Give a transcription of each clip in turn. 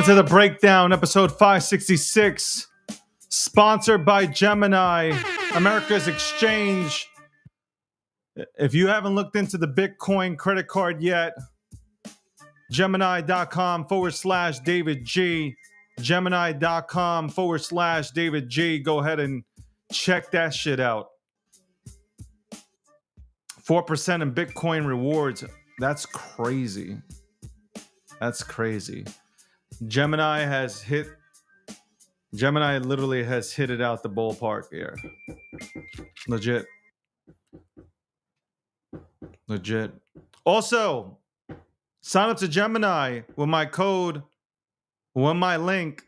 to the breakdown, episode 566, sponsored by Gemini, America's exchange. If you haven't looked into the Bitcoin credit card yet, Gemini.com/David G. Gemini.com/David G. Go ahead and check that shit out. 4% in Bitcoin rewards. That's crazy. That's crazy. Gemini literally has hit it out the ballpark here. Legit. Also, sign up to Gemini with my code, with my link.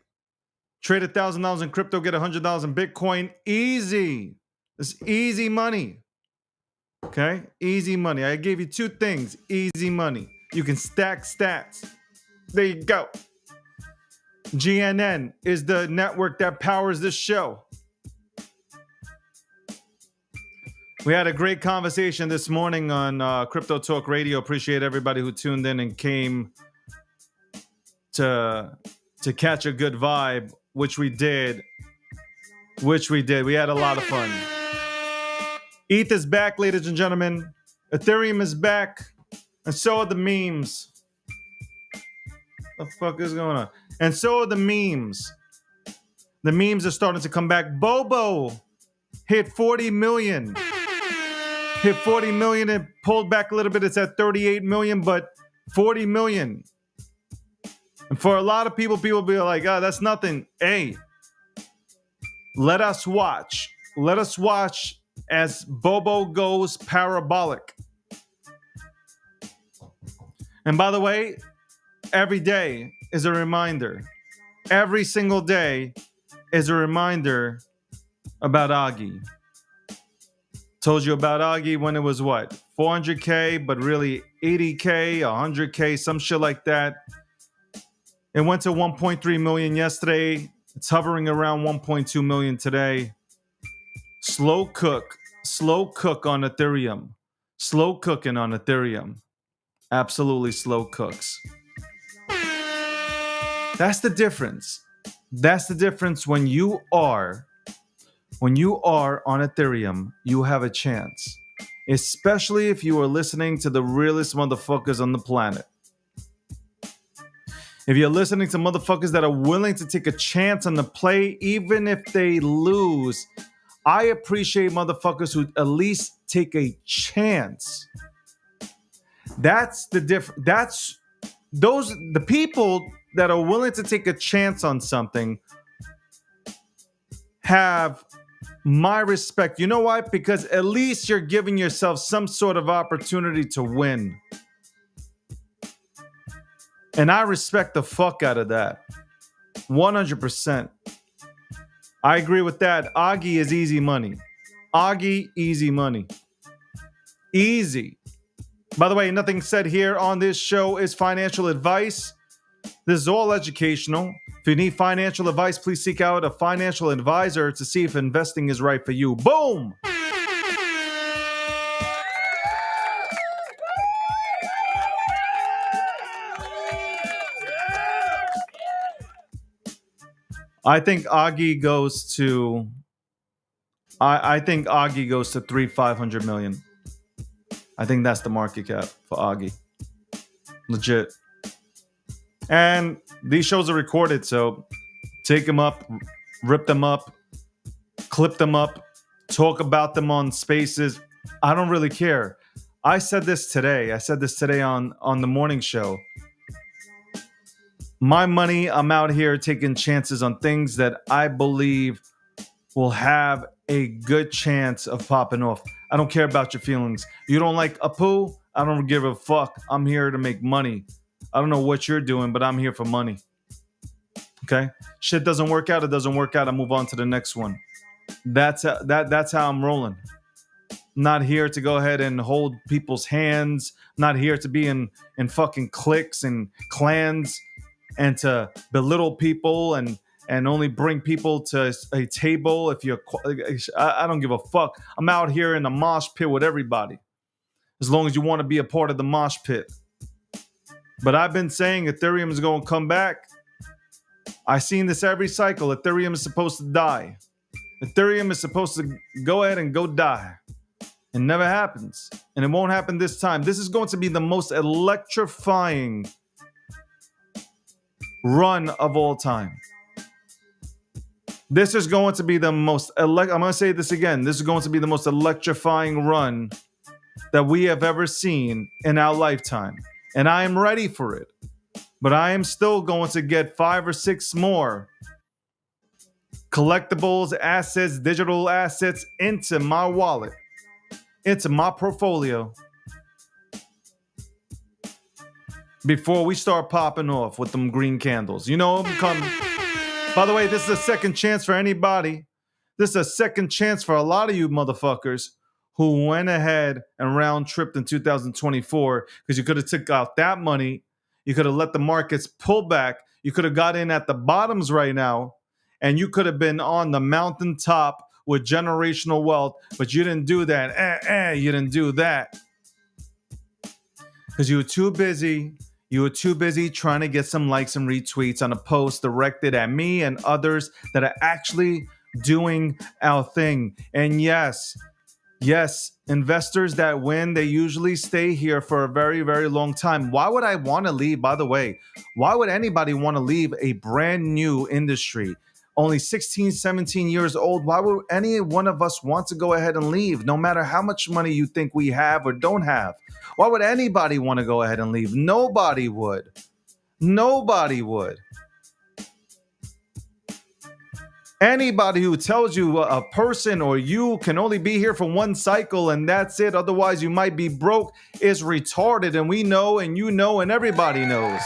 Trade $1,000 in crypto, get $100 in Bitcoin. Easy. It's easy money. Okay? Easy money. I gave you two things. Easy money. You can stack stats. There you go. GNN is the network that powers this show. We had a great conversation this morning on Crypto Talk Radio. Appreciate everybody who tuned in and came to catch a good vibe, which we did. We had a lot of fun. ETH is back, ladies and gentlemen. Ethereum is back. And so are the memes. What the fuck is going on? And so are the memes. The memes are starting to come back. Bobo hit 40 million. Hit 40 million and pulled back a little bit. It's at 38 million, but 40 million. And for a lot of people be like, oh, that's nothing. Hey, let us watch. Let us watch as Bobo goes parabolic. And by the way, every day is a reminder. Every single day is a reminder about Augie. Told you about Augie when it was what? 400K, but really 80K, 100K, some shit like that. It went to 1.3 million yesterday. It's hovering around 1.2 million today. Slow cook on Ethereum. Slow cooking on Ethereum. Absolutely slow cooks. That's the difference. That's the difference. When you are on Ethereum, you have a chance. Especially if you are listening to the realest motherfuckers on the planet. If you're listening to motherfuckers that are willing to take a chance on the play, even if they lose, I appreciate motherfuckers who at least take a chance. That's the difference. The people that are willing to take a chance on something have my respect. You know why? Because at least you're giving yourself some sort of opportunity to win. And I respect the fuck out of that. 100%. I agree with that. Augie is easy money. Augie, easy money. Easy. By the way, nothing said here on this show is financial advice. This is all educational. If you need financial advice, please seek out a financial advisor to see if investing is right for you. Boom! I think Augie goes to 500 million. I think that's the market cap for Augie. Legit. And these shows are recorded, so take them up, rip them up, clip them up, talk about them on spaces. I don't really care. I said this today on the morning show. My money, I'm out here taking chances on things that I believe will have a good chance of popping off. I don't care about your feelings. You don't like Apu? I don't give a fuck. I'm here to make money. I don't know what you're doing, but I'm here for money. Okay? Shit doesn't work out, it doesn't work out. I move on to the next one. That's how I'm rolling. Not here to go ahead and hold people's hands. Not here to be in fucking cliques and clans and to belittle people and only bring people to a table if you're... I don't give a fuck. I'm out here in the mosh pit with everybody. As long as you want to be a part of the mosh pit. But I've been saying Ethereum is going to come back. I seen this every cycle. Ethereum is supposed to die. Ethereum is supposed to go ahead and go die. It never happens. And it won't happen this time. This is going to be the most electrifying run of all time. This is going to be the most I'm going to say this again. This is going to be the most electrifying run that we have ever seen in our lifetime. And I am ready for it. But I am still going to get 5 or 6 more collectibles, assets, digital assets into my wallet, into my portfolio, before we start popping off with them green candles. You know, I'm coming. By the way, this is a second chance for anybody. This is a second chance for a lot of you motherfuckers who went ahead and round tripped in 2024, because you could have took out that money. You could have let the markets pull back. You could have got in at the bottoms right now, and you could have been on the mountaintop with generational wealth, but you didn't do that. You didn't do that because you were too busy. You were too busy trying to get some likes and retweets on a post directed at me and others that are actually doing our thing. And yes, investors that win, they usually stay here for a very, very long time. Why would I want to leave? By the way, why would anybody want to leave a brand new industry? Only 16, 17 years old. Why would any one of us want to go ahead and leave, no matter how much money you think we have or don't have? Why would anybody want to go ahead and leave? Nobody would. Nobody would. Anybody who tells you a person or you can only be here for one cycle and that's it, otherwise you might be broke, is retarded. And we know, and you know, and everybody knows.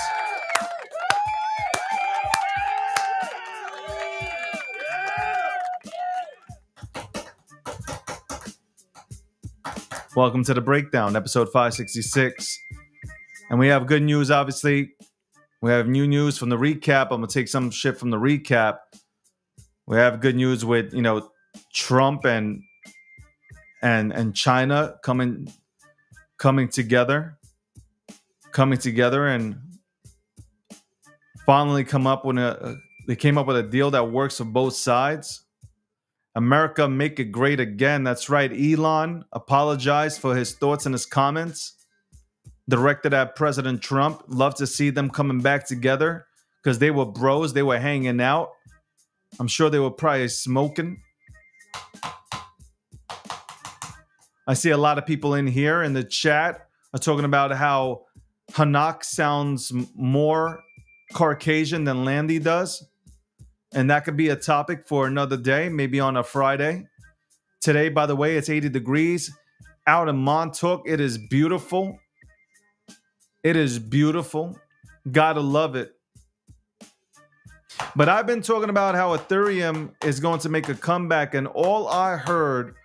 Welcome to the Breakdown, episode 566. And we have good news, obviously. We have new news from the recap. I'm going to take some shit from the recap. We have good news with, Trump and China coming together and finally they came up with a deal that works for both sides. America, make it great again. That's right. Elon apologized for his thoughts and his comments directed at President Trump. Love to see them coming back together because they were bros. They were hanging out. I'm sure they were probably smoking. I see a lot of people in here in the chat are talking about how Hanak sounds more Caucasian than Landy does. And that could be a topic for another day, maybe on a Friday. Today, by the way, it's 80 degrees out in Montauk. It is beautiful. It is beautiful. Gotta love it. But I've been talking about how Ethereum is going to make a comeback, and all I heard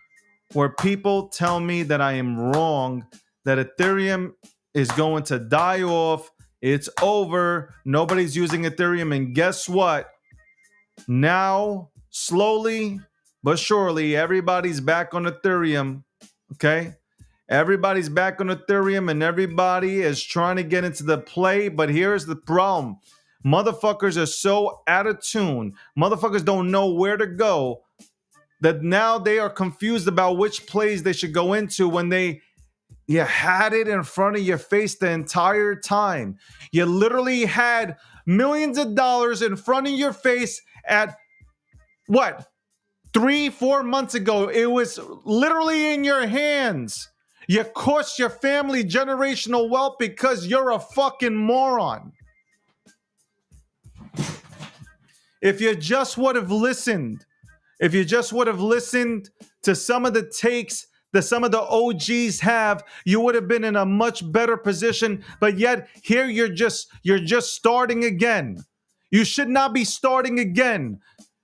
were people tell me that I am wrong, that Ethereum is going to die off. It's over. Nobody's using Ethereum. And guess what? Now, slowly but surely, everybody's back on Ethereum. Okay? Everybody's back on Ethereum and everybody is trying to get into the play. But here's the problem. Motherfuckers are so out of tune. Motherfuckers don't know where to go that now they are confused about which plays they should go into when you had it in front of your face the entire time. You literally had millions of dollars in front of your face at what? 3-4 months ago. It was literally in your hands. You cost your family generational wealth because you're a fucking moron. If you just would have listened to some of the takes that some of the OGs have, you would have been in a much better position. But yet here you're just starting again. You should not be starting again.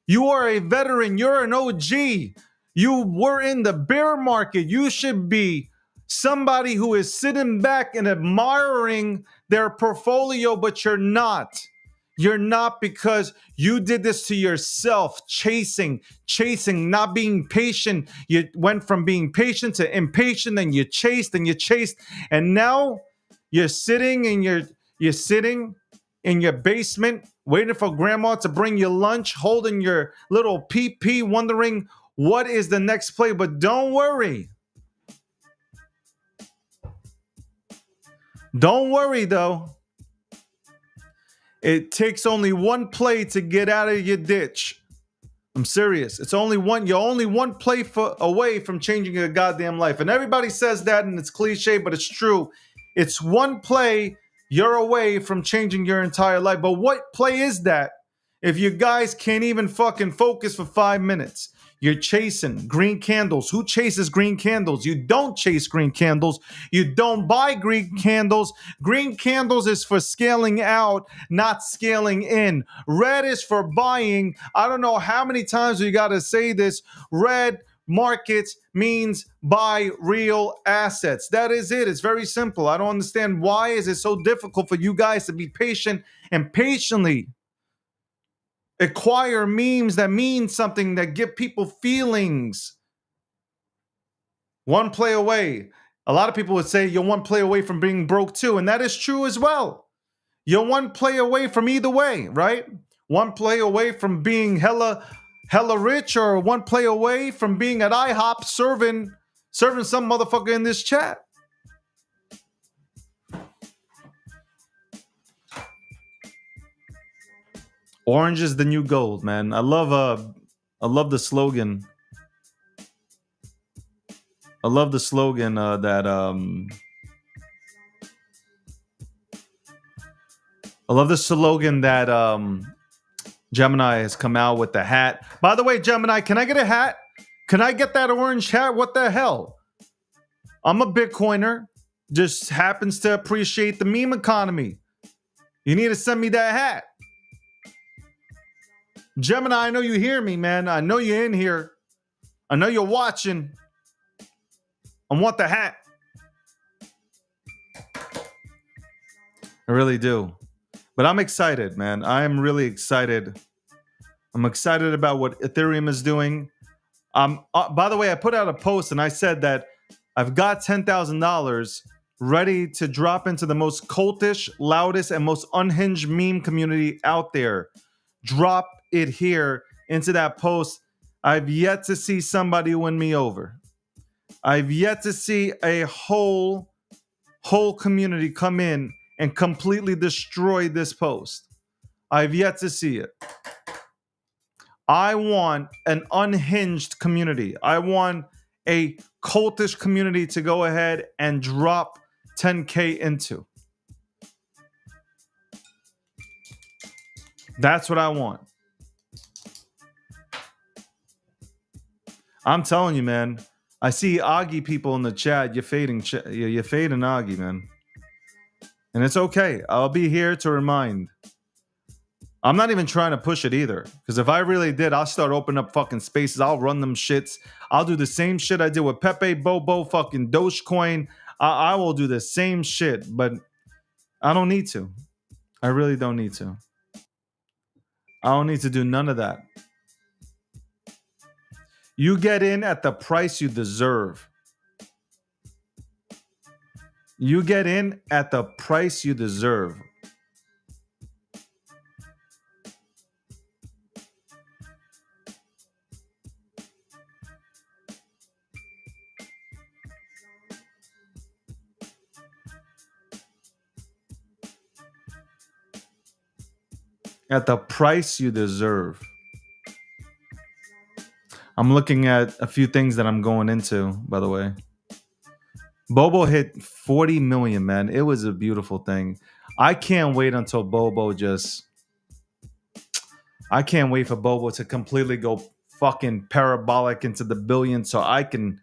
You are a veteran. You're an OG. You were in the bear market. You should be somebody who is sitting back and admiring their portfolio, but you're not. You're not, because you did this to yourself, chasing, not being patient. You went from being patient to impatient, and you chased, and now you're sitting in your basement waiting for grandma to bring you lunch, holding your little PP, wondering what is the next play. But don't worry. Don't worry, though. It takes only one play to get out of your ditch. I'm serious. It's only one. You're only one play away from changing your goddamn life. And everybody says that, and it's cliche, but it's true. It's one play you're away from changing your entire life. But what play is that if you guys can't even fucking focus for 5 minutes? You're chasing green candles. Who chases green candles? You don't chase green candles. You don't buy green candles. Green candles is for scaling out, not scaling in. Red is for buying. I don't know how many times we got to say this. Red markets means buy real assets. That is it. It's very simple. I don't understand why is it so difficult for you guys to be patient and patiently acquire memes that mean something, that give people feelings. One play away. A lot of people would say you're one play away from being broke too, and that is true as well. You're one play away from either way, right? One play away from being hella rich, or one play away from being at IHOP serving some motherfucker in this chat. Orange is the new gold, man. I love the slogan. I love the slogan that I love the slogan that Gemini has come out with, the hat. By the way, Gemini, can I get a hat? Can I get that orange hat? What the hell? I'm a Bitcoiner. Just happens to appreciate the meme economy. You need to send me that hat. Gemini, I know you hear me, man. I know you're in here. I know you're watching. I want the hat. I really do. But I'm excited, man. I'm really excited. I'm excited about what Ethereum is doing. By the way, I put out a post and I said that I've got $10,000 ready to drop into the most cultish, loudest, and most unhinged meme community out there. Drop it here into that post. I've yet to see somebody win me over. I've yet to see a whole community come in and completely destroy this post. I've yet to see it. I want an unhinged community. I want a cultish community to go ahead and drop 10K into. That's what I want. I'm telling you, man. I see Augie people in the chat. You're fading Augie, man. And it's okay. I'll be here to remind. I'm not even trying to push it either. Because if I really did, I'll start opening up fucking spaces. I'll run them shits. I'll do the same shit I did with Pepe, Bobo, fucking Dogecoin. I will do the same shit. But I don't need to. I really don't need to. I don't need to do none of that. You get in at the price you deserve. You get in at the price you deserve. At the price you deserve. I'm looking at a few things that I'm going into, by the way. Bobo hit 40 million, man. It was a beautiful thing. I can't wait until Bobo I can't wait for Bobo to completely go fucking parabolic into the billions so I can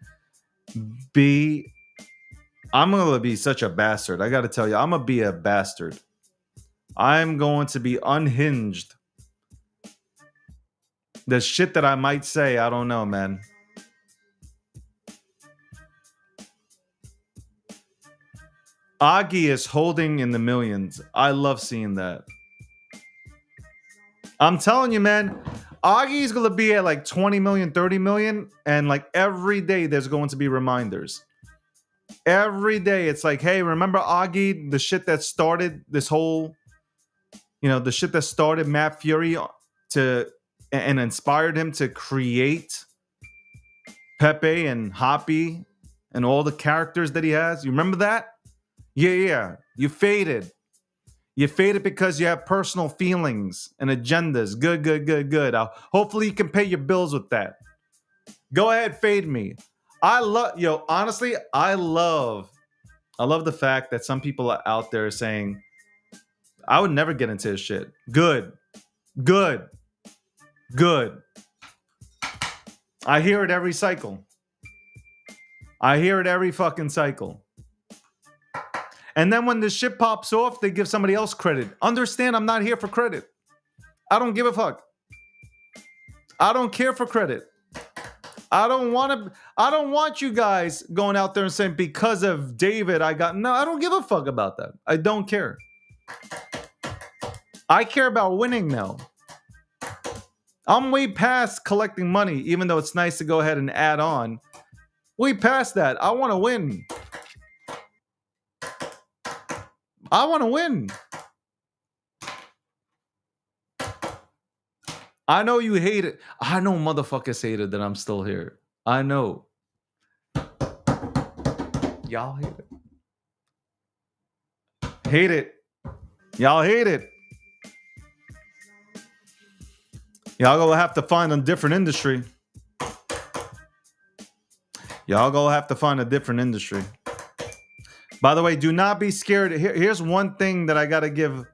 I'm going to be such a bastard. I got to tell you, I'm going to be a bastard. I'm going to be unhinged. The shit that I might say, I don't know, man. Augie is holding in the millions. I love seeing that. I'm telling you, man, Augie's going to be at like 20 million, 30 million. And like every day there's going to be reminders. Every day it's like, hey, remember Augie, the shit that started this whole The shit that started Matt Fury to and inspired him to create Pepe and Hoppy and all the characters that he has. You remember that? Yeah, yeah. You faded. You faded because you have personal feelings and agendas. Good, good, good, good. Hopefully you can pay your bills with that. Go ahead, fade me. Honestly, I love the fact that some people are out there saying, I would never get into this shit. Good, good, good. I hear it every cycle. I hear it every fucking cycle. And then when the shit pops off, they give somebody else credit. Understand, I'm not here for credit. I don't give a fuck. I don't care for credit. I don't want you guys going out there and saying, because of David, no, I don't give a fuck about that. I don't care. I care about winning now. I'm way past collecting money, even though it's nice to go ahead and add on. Way past that. I want to win. I want to win. I know you hate it. I know motherfuckers hate it that I'm still here. I know. Y'all hate it. Hate it. Y'all hate it. Y'all gonna have to find a different industry. Y'all gonna have to find a different industry. By the way, do not be scared. Here's one thing that I gotta give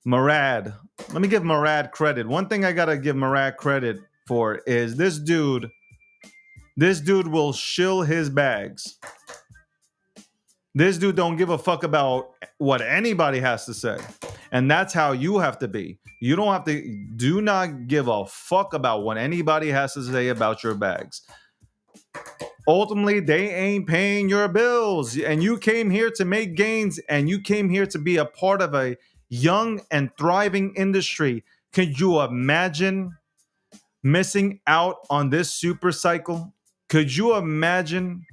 Murad. Let me give Murad credit. One thing I gotta give Murad credit for is this dude. This dude will shill his bags. This dude don't give a fuck about what anybody has to say. And that's how you have to be. You don't have to, do not give a fuck about what anybody has to say about your bags. Ultimately, they ain't paying your bills. And you came here to make gains, and you came here to be a part of a young and thriving industry. Could you imagine missing out on this super cycle? Could you imagine?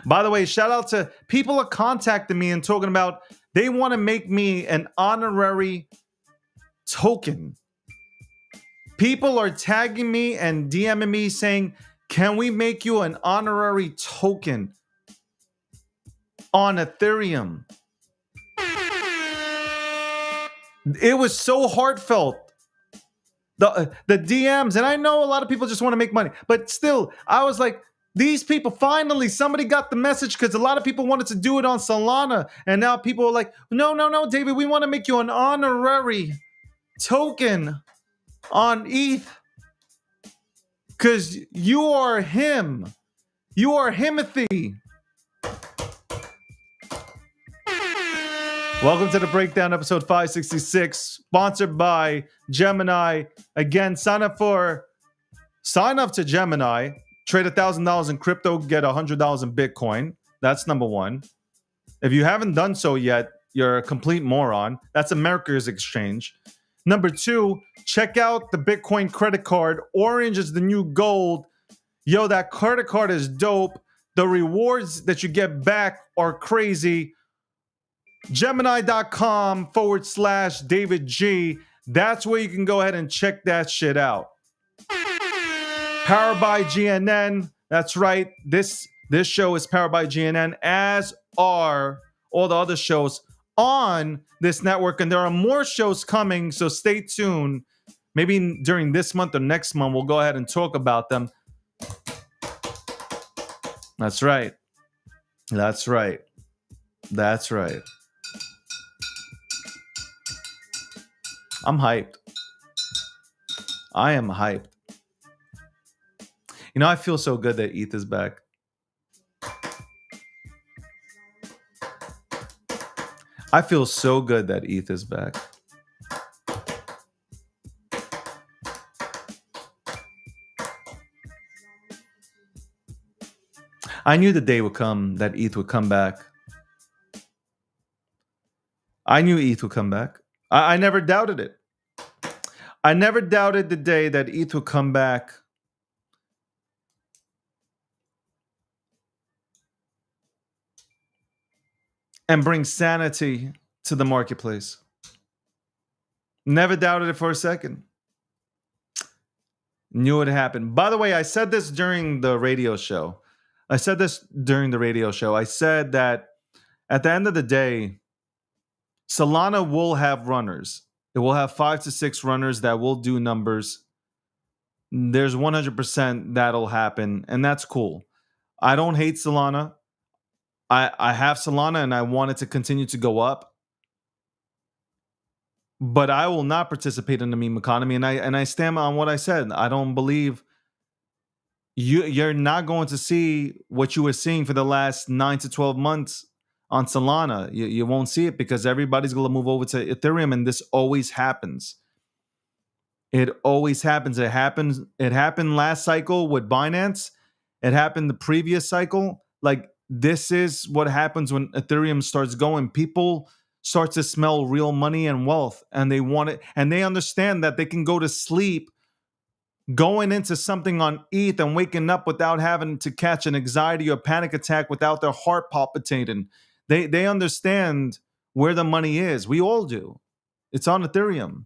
By the way, shout out to people are contacting me and talking about they want to make me an honorary token. People are tagging me and DMing me saying, can we make you an honorary token on Ethereum? It was so heartfelt. The DMs, and I know a lot of people just want to make money, but still, I was like, these people, finally, somebody got the message, because a lot of people wanted to do it on Solana, and now people are like, no, David, we want to make you an honorary token on ETH, because you are him. You are Himothy. Welcome to the Breakdown, episode 566, sponsored by Gemini. Again, sign up to Gemini. Trade $1,000 in crypto, get $100 in Bitcoin. That's number one. If you haven't done so yet, you're a complete moron. That's America's exchange. Number two, check out the Bitcoin credit card. Orange is the new gold. Yo, that credit card is dope. The rewards that you get back are crazy. Gemini.com/David G. That's where you can go ahead and check that shit out. Powered by GNN. That's right. This show is powered by GNN, as are all the other shows on this network. And there are more shows coming, so stay tuned. Maybe during this month or next month, we'll go ahead and talk about them. That's right. That's right. That's right. I'm hyped. I am hyped. I feel so good that ETH is back. I feel so good that ETH is back. I knew the day would come that ETH would come back. I knew ETH would come back. I never doubted it. I never doubted the day that ETH would come back. And bring sanity to the marketplace. Never doubted it for a second. Knew it happened. By the way, I said this during the radio show. I said that at the end of the day, Solana will have runners. It will have 5 to 6 runners that will do numbers. There's 100% that'll happen, and that's cool. I don't hate Solana. I have Solana and I want it to continue to go up, but I will not participate in the meme economy. And I stand on what I said. I don't believe you're not going to see what you were seeing for the last 9 to 12 months on Solana. You won't see it because everybody's going to move over to Ethereum, and this always happens. It always happens. It happens. It happened last cycle with Binance. It happened the previous cycle. Like, this is what happens when Ethereum starts going. People start to smell real money and wealth, and they want it, and they understand that they can go to sleep going into something on ETH and waking up without having to catch an anxiety or panic attack without their heart palpitating. They understand where the money is. We all do. It's on Ethereum.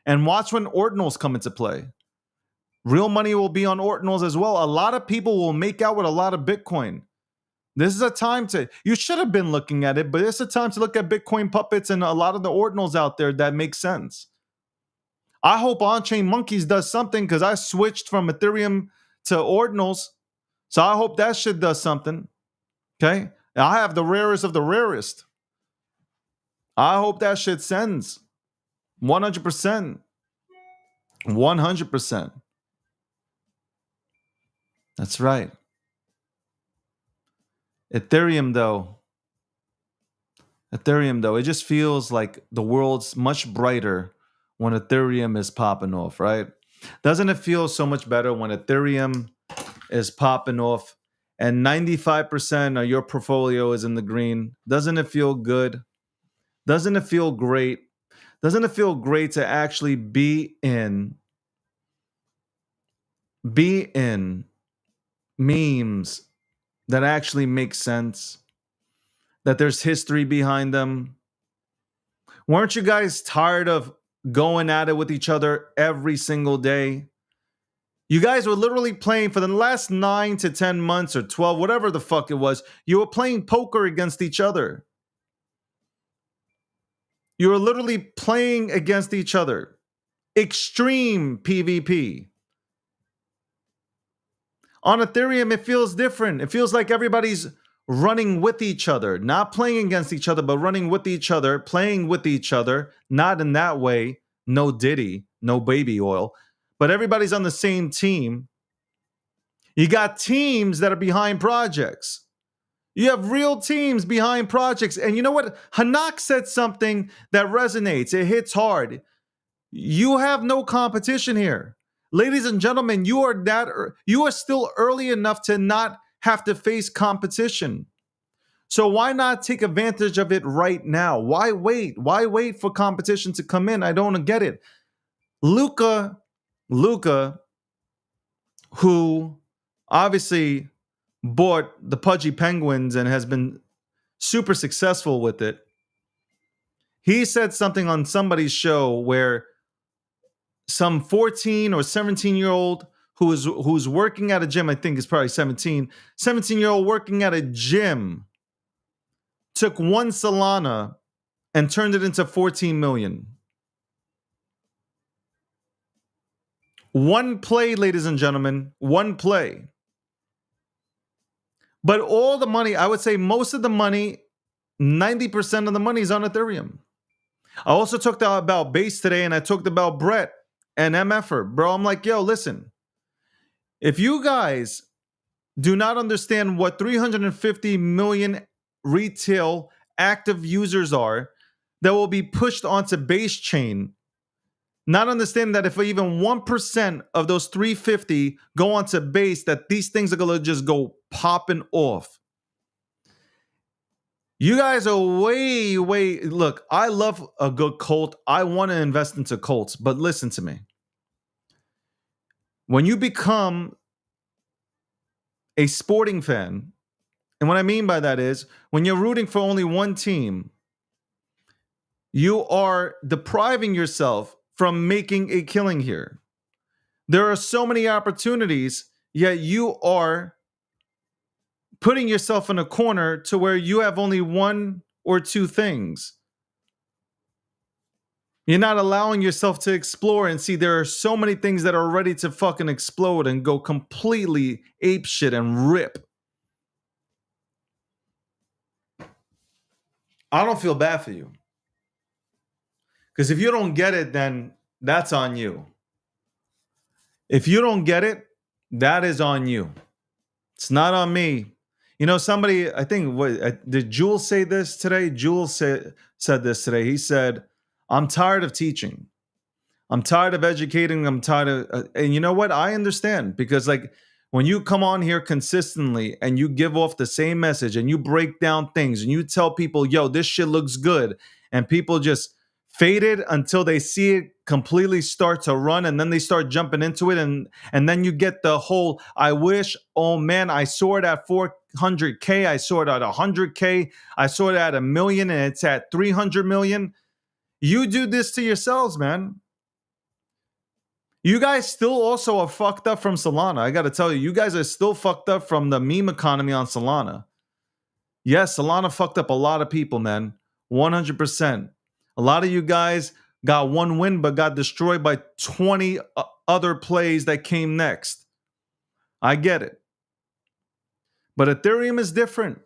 And watch when ordinals come into play. Real money will be on ordinals as well. A lot of people will make out with a lot of Bitcoin. This is a time to, you should have been looking at it, but it's a time to look at Bitcoin puppets and a lot of the ordinals out there that make sense. I hope On-Chain Monkeys does something because I switched from Ethereum to ordinals. So I hope that shit does something. Okay? I have the rarest of the rarest. I hope that shit sends. 100%. 100%. That's right. Ethereum, though, it just feels like the world's much brighter when Ethereum is popping off, right? Doesn't it feel so much better when Ethereum is popping off and 95% of your portfolio is in the green? Doesn't it feel good? Doesn't it feel great? Doesn't it feel great to actually be in memes that actually make sense, that there's history behind them? Weren't you guys tired of going at it with each other every single day? You guys were literally playing for the last 9 to 10 months or 12, whatever the fuck it was. You were playing poker against each other. You were literally playing against each other. Extreme PvP. On Ethereum, it feels different. It feels like everybody's running with each other, not playing against each other, but running with each other, playing with each other, not in that way. No Diddy, no baby oil, but everybody's on the same team. You got teams that are behind projects. You have real teams behind projects. And you know what? Hanak said something that resonates. It hits hard. You have no competition here. Ladies and gentlemen, you are still early enough to not have to face competition. So why not take advantage of it right now? Why wait? Why wait for competition to come in? I don't get it. Luca, who obviously bought the Pudgy Penguins and has been super successful with it, he said something on somebody's show where some 14 or 17-year-old who's working at a gym, I think is probably 17-year-old working at a gym, took one Solana and turned it into 14 million. One play, ladies and gentlemen, one play. But all the money, I would say most of the money, 90% of the money is on Ethereum. I also talked about Base today, and I talked about Brett and MFer. Bro, I'm like, yo, listen. If you guys do not understand what 350 million retail active users are that will be pushed onto Base Chain, not understanding that if even 1% of those 350 go onto Base, that these things are going to just go popping off. You guys are way, look, I love a good cult. I want to invest into cults, but listen to me. When you become a sporting fan, and what I mean by that is when you're rooting for only one team, you are depriving yourself from making a killing here. There are so many opportunities, yet you are putting yourself in a corner to where you have only one or two things. You're not allowing yourself to explore and see there are so many things that are ready to fucking explode and go completely ape shit and rip. I don't feel bad for you. Because if you don't get it, then that's on you. If you don't get it, that is on you. It's not on me. You know, somebody, I think, did Jules say this today? Jules said this today. He said, I'm tired of teaching. I'm tired of educating. I'm tired of, and you know what? I understand because, like, when you come on here consistently and you give off the same message and you break down things and you tell people, yo, this shit looks good, and people just fade it until they see it completely start to run, and then they start jumping into it, and then you get the whole, I wish, oh man, I saw it at 400K, I saw it at 100K, I saw it at 1 million, and it's at 300 million. You do this to yourselves, man. You guys still also are fucked up from Solana. I got to tell you, you guys are still fucked up from the meme economy on Solana. Yes, Solana fucked up a lot of people, man. 100%. A lot of you guys got one win, but got destroyed by 20 other plays that came next. I get it. But Ethereum is different.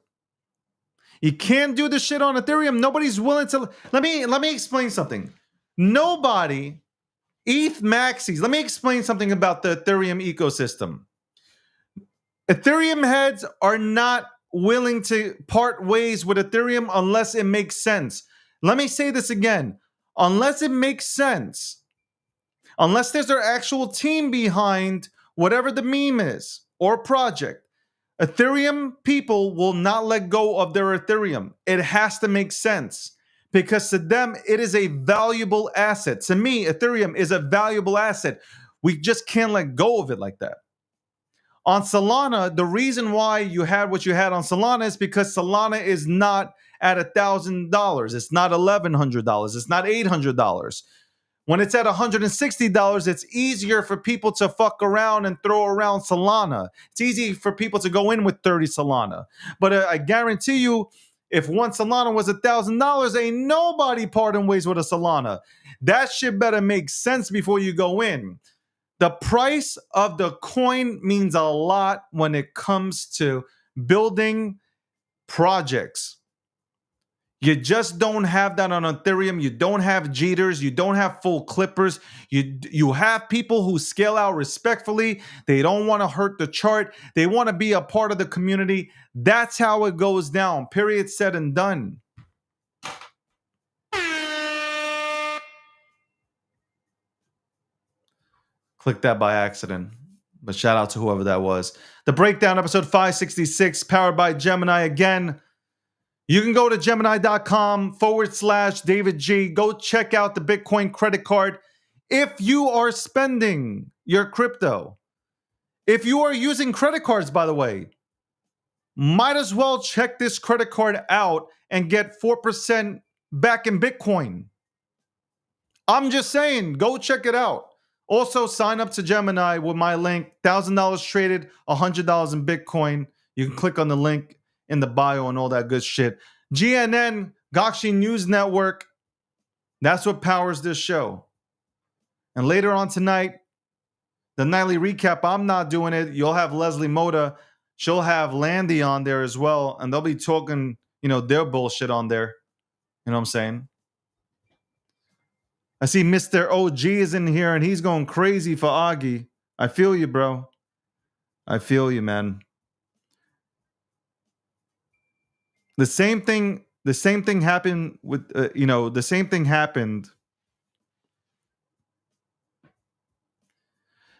You can't do this shit on Ethereum. Nobody's willing to. Let me explain something. Nobody. ETH maxis. Let me explain something about the Ethereum ecosystem. Ethereum heads are not willing to part ways with Ethereum unless it makes sense. Let me say this again. Unless it makes sense, unless there's an actual team behind whatever the meme is or project, Ethereum people will not let go of their Ethereum. It has to make sense because to them, it is a valuable asset. To me, Ethereum is a valuable asset. We just can't let go of it like that. On Solana, the reason why you had what you had on Solana is because Solana is not at $1,000. It's not $1,100. It's not $800. When it's at $160, it's easier for people to fuck around and throw around Solana. It's easy for people to go in with 30 Solana. But I guarantee you, if one Solana was $1,000, ain't nobody parting ways with a Solana. That shit better make sense before you go in. The price of the coin means a lot when it comes to building projects. You just don't have that on Ethereum. You don't have cheaters. You don't have full clippers. You have people who scale out respectfully. They don't want to hurt the chart. They want to be a part of the community. That's how it goes down. Period, said and done. Click that by accident. But shout out to whoever that was. The Breakdown, episode 566, powered by Gemini. Again, you can go to Gemini.com/David G. Go check out the Bitcoin credit card. If you are spending your crypto, if you are using credit cards, by the way, might as well check this credit card out and get 4% back in Bitcoin. I'm just saying, go check it out. Also, sign up to Gemini with my link. $1,000 traded, $100 in Bitcoin. You can click on the link in the bio and all that good shit. GNN, Gakshi News Network. That's what powers this show. And later on tonight, the nightly recap, I'm not doing it. You'll have Leslie Moda. She'll have Landy on there as well. And they'll be talking, their bullshit on there. You know what I'm saying? I see Mr. OG is in here and he's going crazy for Augie. I feel you, bro. I feel you, man. The same thing happened with, the same thing happened.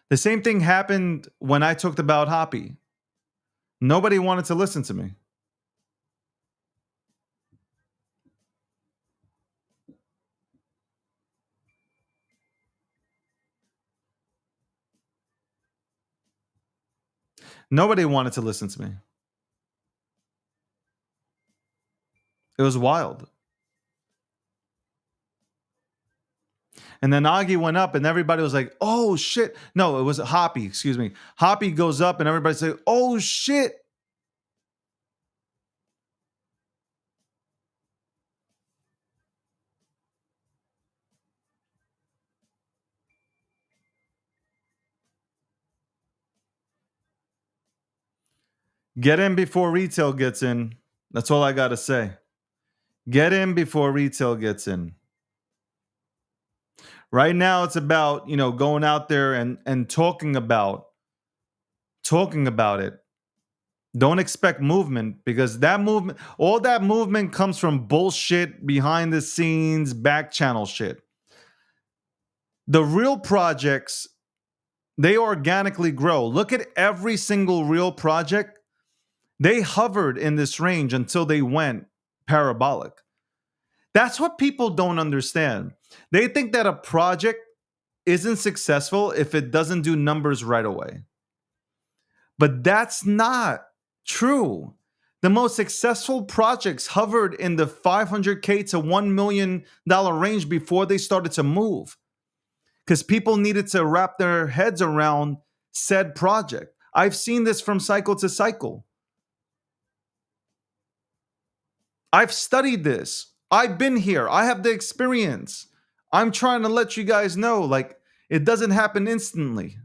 The same thing happened when I talked about Hoppy. Nobody wanted to listen to me. Nobody wanted to listen to me. It was wild. And then Augie went up, and everybody was like, "Oh shit!" No, it was Hoppy. Excuse me. Hoppy goes up, and everybody said, "Oh shit!" Get in before retail gets in. That's all I gotta say. Get in before retail gets in. Right now, it's about going out there and talking about it. Don't expect movement because all that movement comes from bullshit, behind the scenes, back channel shit. The real projects, they organically grow. Look at every single real project. They hovered in this range until they went parabolic. That's what people don't understand. They think that a project isn't successful if it doesn't do numbers right away. But that's not true. The most successful projects hovered in the 500K to $1 million range before they started to move because people needed to wrap their heads around said project. I've seen this from cycle to cycle. I've studied this. I've been here. I have the experience. I'm trying to let you guys know, like, it doesn't happen instantly.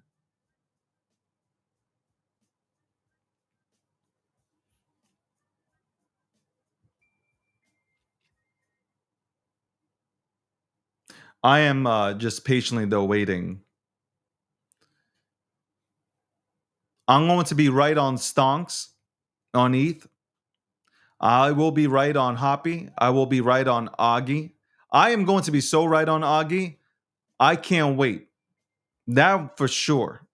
I am just patiently, though, waiting. I'm going to be right on stonks on ETH. I will be right on Hoppy. I will be right on Augie. I am going to be so right on Augie. I can't wait. That for sure.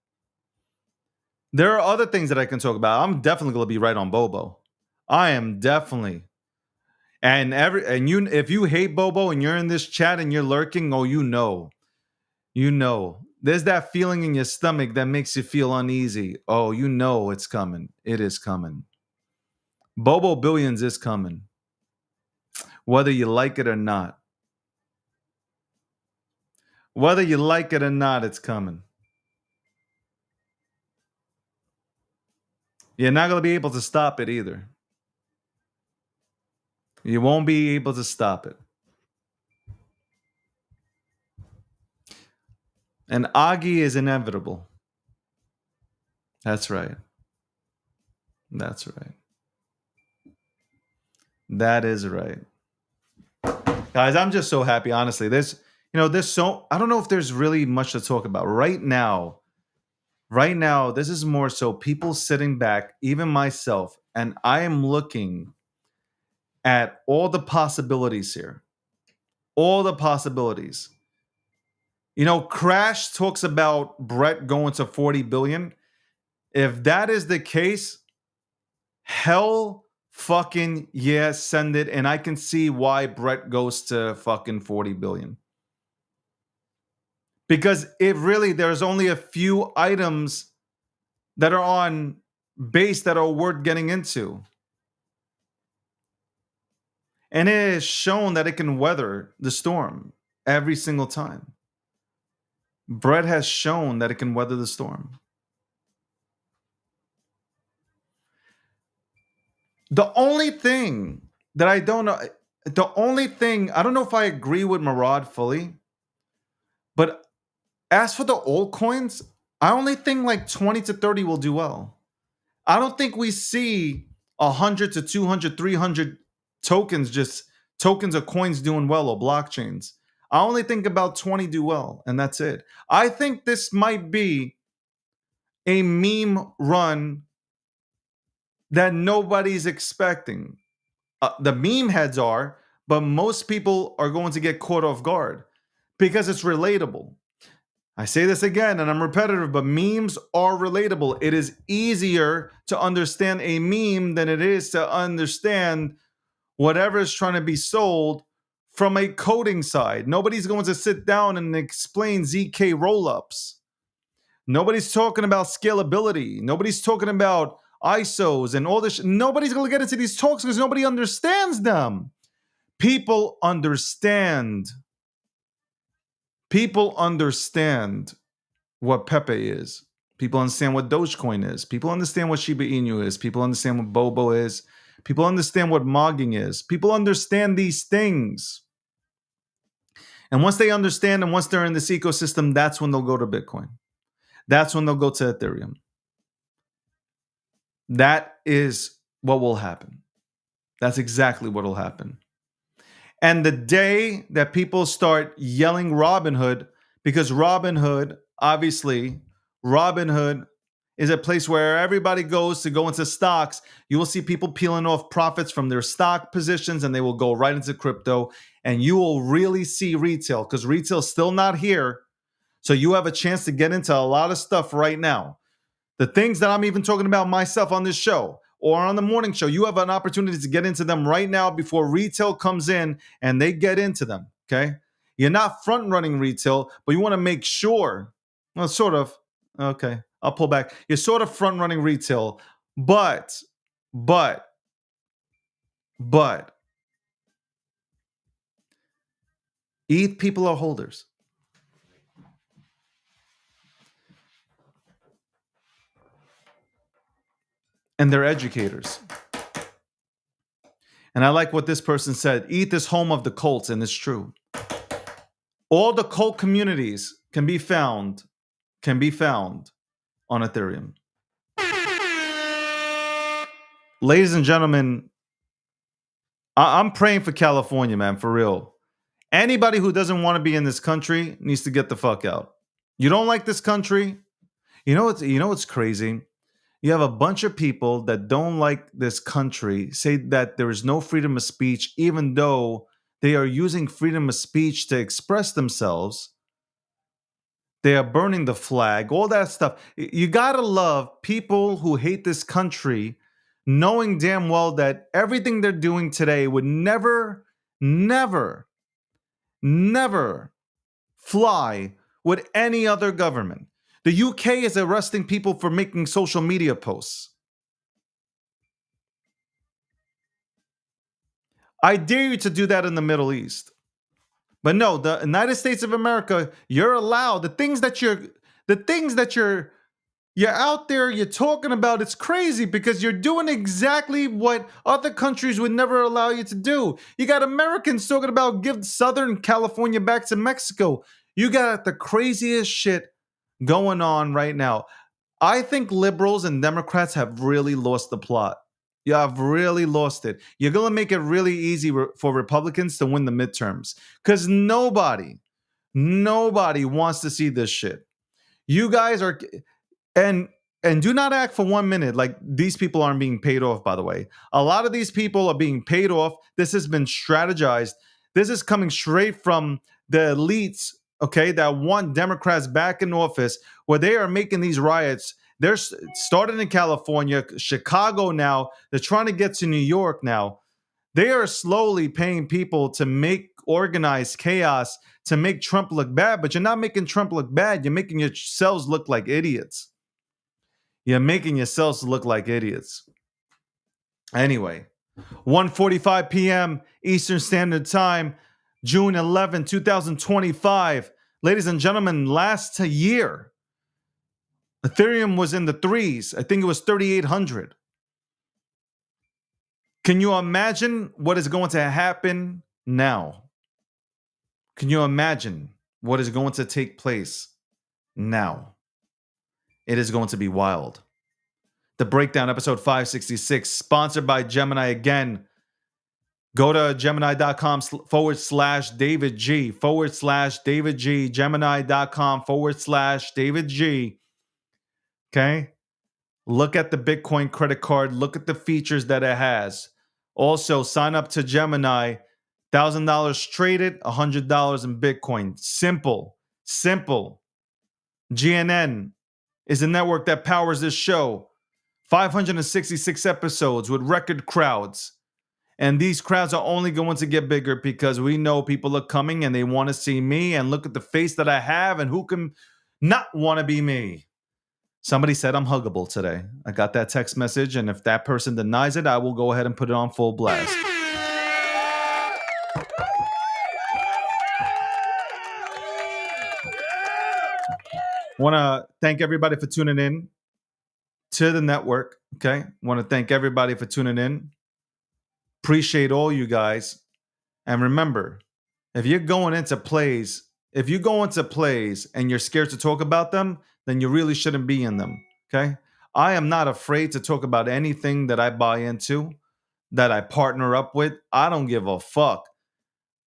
There are other things that I can talk about. I'm definitely going to be right on Bobo. I am definitely. And you, if you hate Bobo and you're in this chat and you're lurking, oh, you know. There's that feeling in your stomach that makes you feel uneasy. Oh, you know it's coming. It is coming. Bobo Billions is coming, whether you like it or not. Whether you like it or not, it's coming. You're not going to be able to stop it either. You won't be able to stop it. And Augie is inevitable. That's right. That's right. That is right. Guys, I'm just so happy, honestly. I don't know if there's really much to talk about right now. Right now, this is more so people sitting back, even myself, and I am looking at all the possibilities here. All the possibilities. Crash talks about Brett going to 40 billion. If that is the case, hell fucking yeah, send it. And I can see why Brett goes to fucking 40 billion. Because there's only a few items that are on base that are worth getting into. And it is shown that it can weather the storm every single time. Brett has shown that it can weather the storm. The only thing that I don't know, I don't know if I agree with Murad fully, but as for the altcoins, I only think like 20 to 30 will do well. I don't think we see 100 to 200, 300 tokens of coins doing well or blockchains. I only think about 20 do well, and that's it. I think this might be a meme run that nobody's expecting. The meme heads are, but most people are going to get caught off guard because it's relatable. I say this again and I'm repetitive, but memes are relatable. It is easier to understand a meme than it is to understand whatever is trying to be sold from a coding side. Nobody's going to sit down and explain ZK rollups. Nobody's talking about scalability. Nobody's talking about ISOs and all this. Nobody's going to get into these talks because nobody understands them. People understand. People understand what Pepe is. People understand what Dogecoin is. People understand what Shiba Inu is. People understand what Bobo is. People understand what mogging is. People understand these things. And once they understand and once they're in this ecosystem, that's when they'll go to Bitcoin. That's when they'll go to Ethereum. That is what will happen. That's exactly what will happen. And the day that people start yelling Robinhood, because Robinhood, obviously, Robinhood is a place where everybody goes to go into stocks. You will see people peeling off profits from their stock positions and they will go right into crypto. And you will really see retail because retail is still not here. So you have a chance to get into a lot of stuff right now. The things that I'm even talking about myself on this show or on the morning show, you have an opportunity to get into them right now before retail comes in and they get into them, okay? You're not front running retail, but you want to make sure, well, sort of, okay, I'll pull back. You're sort of front running retail, but, but, ETH people are holders. And they're educators. And I like what this person said. ETH is home of the cults, and it's true. All the cult communities can be found on Ethereum. Ladies and gentlemen, I'm praying for California, man, for real. Anybody who doesn't want to be in this country needs to get the fuck out. You don't like this country? You know what's crazy? You have a bunch of people that don't like this country say that there is no freedom of speech, even though they are using freedom of speech to express themselves. They are burning the flag, all that stuff. You gotta love people who hate this country, knowing damn well that everything they're doing today would never, never, never fly with any other government. The UK is arresting people for making social media posts. I dare you to do that in the Middle East. But no, the United States of America, you're allowed the things that you're out there, you're talking about, it's crazy because you're doing exactly what other countries would never allow you to do. You got Americans talking about give Southern California back to Mexico. You got the craziest shit going on right now. I think liberals and Democrats have really lost the plot. You have really lost it. You're going to make it really easy for Republicans to win the midterms because nobody wants to see this shit. You guys are, and do not act for 1 minute like these people aren't being paid off, by the way. A lot of these people are being paid off. This has been strategized. This is coming straight from the elites, okay, that want Democrats back in office, where they are making these riots. They're started in California, Chicago now. They're trying to get to New York now. They are slowly paying people to make organized chaos to make Trump look bad, but you're not making Trump look bad. You're making yourselves look like idiots. You're making yourselves look like idiots. Anyway, 1:45 p.m. Eastern Standard Time, June 11, 2025. Ladies and gentlemen, last year, Ethereum was in the threes. I think it was 3,800. Can you imagine what is going to happen now? Can you imagine what is going to take place now? It is going to be wild. The Breakdown, episode 566, sponsored by Gemini again. Go to Gemini.com/David G, /David G, Gemini.com /David G. Okay? Look at the Bitcoin credit card. Look at the features that it has. Also, sign up to Gemini. $1,000 traded, $100 in Bitcoin. Simple. GNN is the network that powers this show. 566 episodes with record crowds. And these crowds are only going to get bigger because we know people are coming and they want to see me and look at the face that I have and who can not want to be me. Somebody said I'm huggable today. I got that text message, and if that person denies it, I will go ahead and put it on full blast. Want to thank everybody for tuning in to the network. Okay. Want to thank everybody for tuning in. Appreciate all you guys. And remember, if you're going into plays, if you go into plays and you're scared to talk about them, then you really shouldn't be in them. Okay. I am not afraid to talk about anything that I buy into, that I partner up with. I don't give a fuck.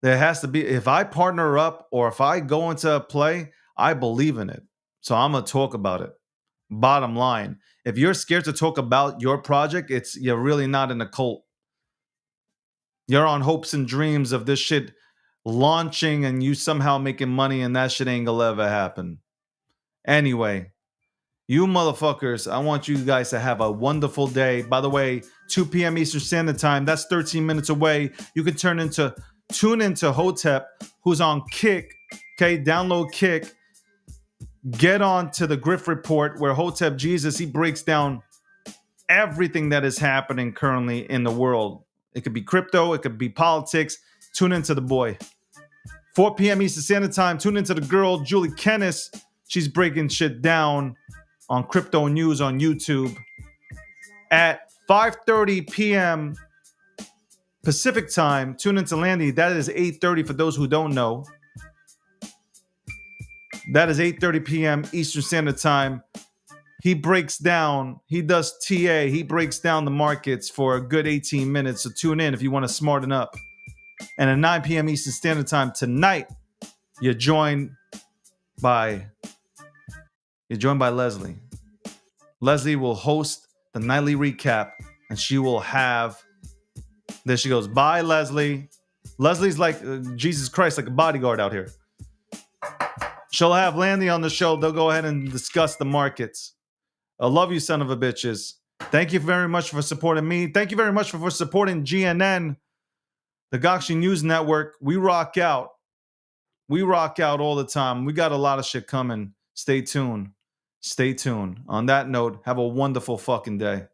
There has to be, if I partner up or if I go into a play, I believe in it. So I'm going to talk about it. Bottom line, if you're scared to talk about your project, you're really not in a cult. You're on hopes and dreams of this shit launching and you somehow making money, and that shit ain't gonna ever happen. Anyway, you motherfuckers, I want you guys to have a wonderful day. By the way, 2 p.m. Eastern Standard Time, that's 13 minutes away. You can tune into Hotep, who's on Kick. Okay, download Kick. Get on to the Griff Report, where Hotep Jesus, he breaks down everything that is happening currently in the world. It could be crypto, it could be politics. Tune into the boy. 4 p.m. Eastern Standard Time, tune into the girl, Julie Kennis. She's breaking shit down on crypto news on YouTube. At 5:30 p.m. Pacific Time, tune into Landy. That is 8:30 for those who don't know. That is 8:30 p.m. Eastern Standard Time. He breaks down, he does TA, he breaks down the markets for a good 18 minutes. So tune in if you want to smarten up. And at 9 p.m. Eastern Standard Time tonight, you're joined by Leslie. Leslie will host the nightly recap, and she will have. There she goes. Bye, Leslie. Leslie's like Jesus Christ, like a bodyguard out here. She'll have Landy on the show. They'll go ahead and discuss the markets. I love you, son of a bitches. Thank you very much for supporting me. Thank you very much for supporting GNN, the Gakshi News Network. We rock out. We rock out all the time. We got a lot of shit coming. Stay tuned. Stay tuned. On that note, have a wonderful fucking day.